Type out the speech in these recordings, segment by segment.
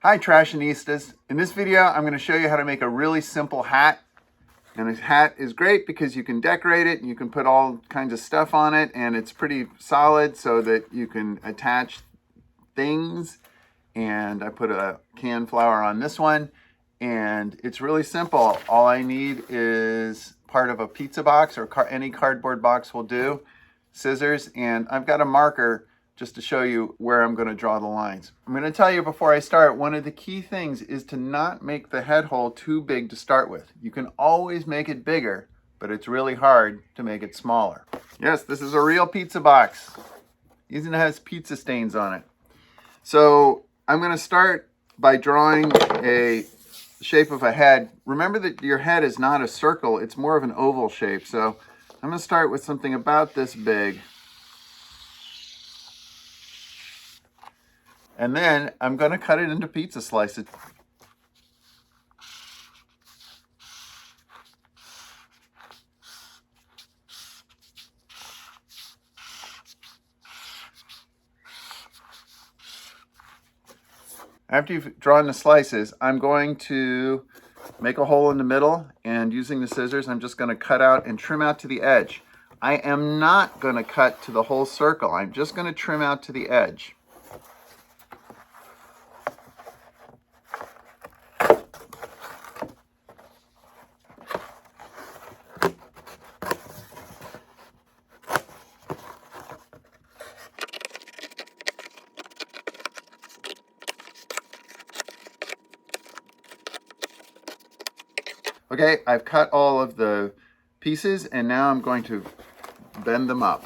Hi Trashionistas. In this video, I'm going to show you how to make a really simple hat. And this hat is great because you can decorate it and you can put all kinds of stuff on it, and it's pretty solid so that you can attach things. And I put a canned flower on this one, and it's really simple. All I need is part of a pizza box or any cardboard box will do, scissors, and I've got a marker just to show you where I'm going to draw the lines. I'm going to tell you before I start, one of the key things is to not make the head hole too big to start with. You can always make it bigger, but it's really hard to make it smaller. Yes, this is a real pizza box. Even has pizza stains on it. So I'm going to start by drawing a shape of a head. Remember that your head is not a circle, it's more of an oval shape. So I'm going to start with something about this big. And then I'm going to cut it into pizza slices. After you've drawn the slices, I'm going to make a hole in the middle, and using the scissors, I'm just going to cut out and trim out to the edge. I am not going to cut to the whole circle. I'm just going to trim out to the edge. Okay, I've cut all of the pieces, and now I'm going to bend them up.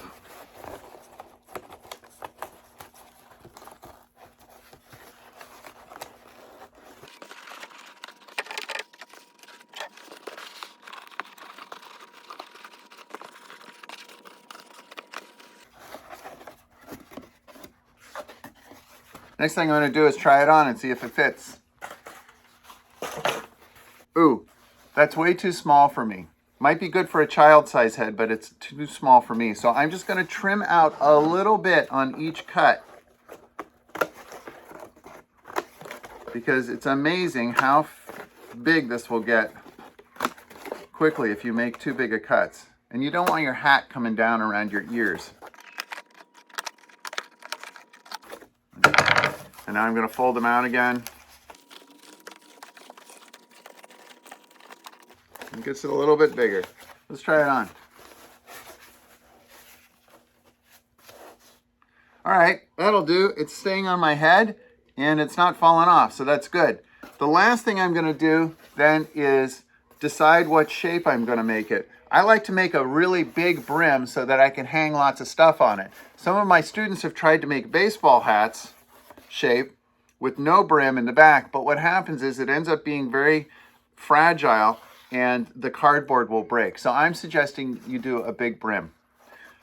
Next thing I'm going to do is try it on and see if it fits. Ooh, that's way too small for me. Might be good for a child-size head, but it's too small for me. So I'm just going to trim out a little bit on each cut, because it's amazing how big this will get quickly if you make too big of cuts. And you don't want your hat coming down around your ears. And now I'm going to fold them out again. It gets it a little bit bigger. Let's try it on. All right, that'll do. It's staying on my head and it's not falling off, so that's good. The last thing I'm going to do then is decide what shape I'm going to make it. I like to make a really big brim so that I can hang lots of stuff on it. Some of my students have tried to make baseball hats shape with no brim in the back, but what happens is it ends up being very fragile and the cardboard will break. So I'm suggesting you do a big brim.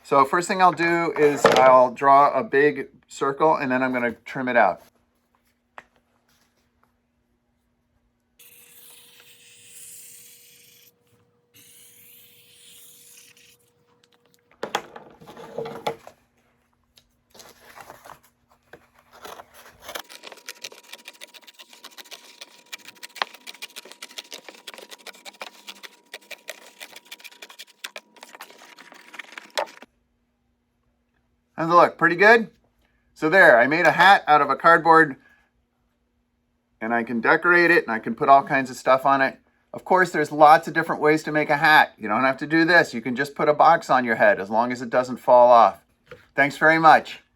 So first thing I'll do is I'll draw a big circle, and then I'm going to trim it out. And look, pretty good? So there, I made a hat out of a cardboard, and I can decorate it and I can put all kinds of stuff on it. Of course, there's lots of different ways to make a hat. You don't have to do this. You can just put a box on your head as long as it doesn't fall off. Thanks very much.